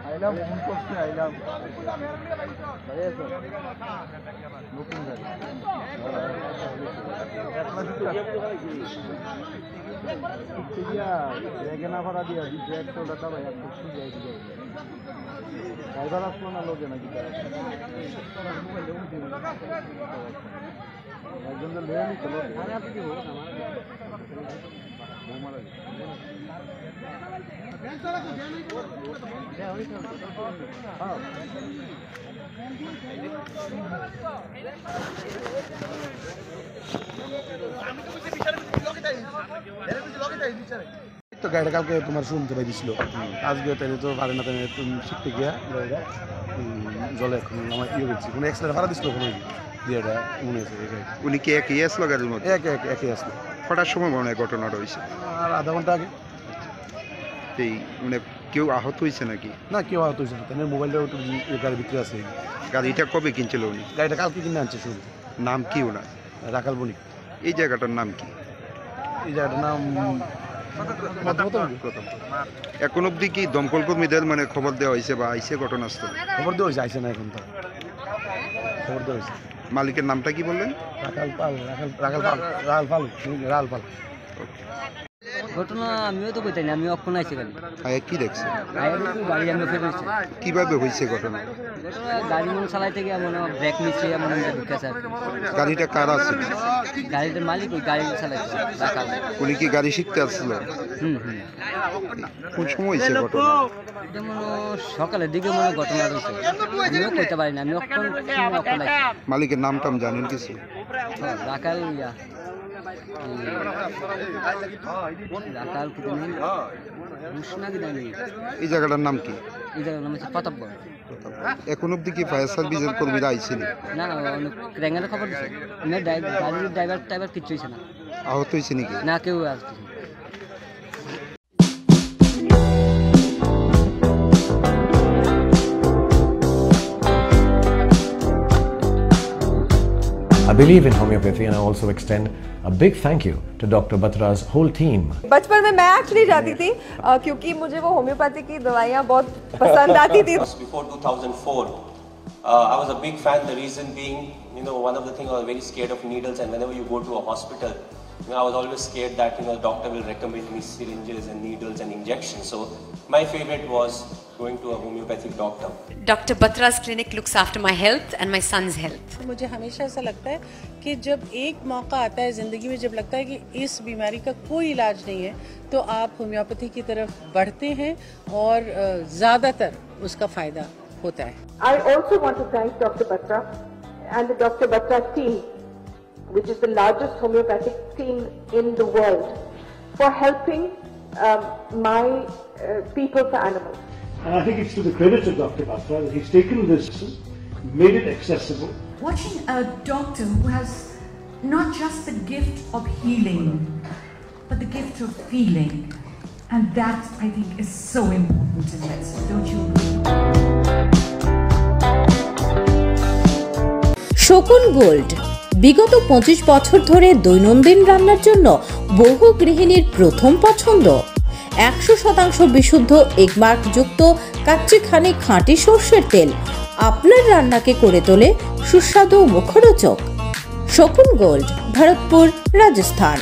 আইলাম ফোন করছি আইলাম নতুন না ভাড়া দিয়া দিচ্ছে একটা ভাই ড্রাইভার আসলো না লোকে নাকি একজন তো লেয়া নিচ্ছে তো গাড়িটা কালকে তোমার শুনতে পাইছিল আজকে তাই তো পারে না তাই তুমি শিখতে গিয়া জলে এখন আমার ইয়ে করছি কোনো এক্সট্রা ভাড়া দিছিল কোনো দিয়েটা মনে হয়েছে উনি কি একই আসলো গাড়ির মধ্যে? একই আসলো। কটার সময় মনে হয় ঘটনাটা হয়েছে? আর আধা ঘন্টা আগে। এই মানে কেউ আহত হয়েছে নাকি? না, কেউ আহত হয়েছে না। তাই মোবাইলটা একটু গাড়ির ভিতরে আছে। গাড়িটা কবে কিনছিল উনি? গাড়িটা কালকে কিনে আনছে শুরু। নাম কি ওনার? রাখাল বণিক। এই জায়গাটার নাম কি? এই জায়গাটার নাম এখন অব্দি কি দমকল কর্মীদের মানে খবর দেওয়া হয়েছে বা আইসে ঘটনাস্থলে? খবর দেওয়া হয়েছে, আইসে না এখন তো খবর দেওয়া হয়েছে। মালিকের নামটা কি বললেন? রাখাল পাল। ঘটনা আমিও তো কইতাই না, আমি অক্ষণ আইছি গাড়ি। কি দেখছে? গাড়ি আমি ফেলেছি। কিভাবে হয়েছে ঘটনা? গাড়ি মনে চালাইতে গিয়ে মনে ব্রেক মিসে মনে ঢুকেছে। গাড়িটা কার আছে? গাড়িটার মালিক ওই গাড়ি চালাইছে রাখাল। উনি কি গাড়ি শিখতে আসছিল? কোন সময় হয়েছে ঘটনা? এটা মনে সকালের দিকে মনে ঘটনা হয়েছে। আমিও কইতে পারি না, আমি অক্ষণ আইছি। মালিকের নাম টাম জানেন কিছু? রাখাল এই জায়গাটার নাম কি? এই জায়গার নাম হচ্ছে প্রতাপগড়। এখন অব্দি কি ফায়ার সার্ভিসের কর্মীরা আইছিল? না, ক্র্যাঙ্গারে খবর দিচ্ছে। গাড়ির ড্রাইভার কিচ্ছু হয়েছে না। আহত হয়েছে নাকি? না, কেউ আসছে। I believe in homeopathy and I also extend a big thank you to Dr. Batra's whole team. बचपन में मैं एक्चुअली जाती थी क्योंकि मुझे वो होम्योपैथी की दवाइयाँ बहुत पसंद आती थी. Before 2004, I was a big fan. The reason being, one of the things I was very scared of needles, and whenever you go to a hospital, I was always scared that the doctor will recommend me syringes and needles and injections. So my favorite was going to a homeopathic doctor. Dr. Batra's clinic looks after my health and my son's health. मुझे हमेशा ऐसा लगता है कि जब एक मौका आता है ज़िंदगी में, जब लगता है कि इस बीमारी का कोई इलाज नहीं है, तो आप होम्योपैथी की तरफ बढ़ते हैं और ज़्यादातर उसका फ़ायदा होता है. I also want to thank Dr. Batra and the Dr. Batra team, which is the largest homeopathic team in the world, for helping my people for animals. And I think it's to the credit of Dr. Batra that he's taken this, made it accessible. Watching a doctor who has not just the gift of healing, but the gift of feeling. And that, I think, is so important in medicine, don't you agree? শকুন gold বিগত 25 বছর ধরে দৈনন্দিন রান্নার জন্য বহু গৃহিণীর প্রথম পছন্দ। 100% বিশুদ্ধ এগমার্ক যুক্ত কাচ্চিখানি খাঁটি সরষের তেল আপনার রান্নাকে করে তোলে সুস্বাদু ও মুখরোচক। শকুন গোল্ড, ভরতপুর, রাজস্থান।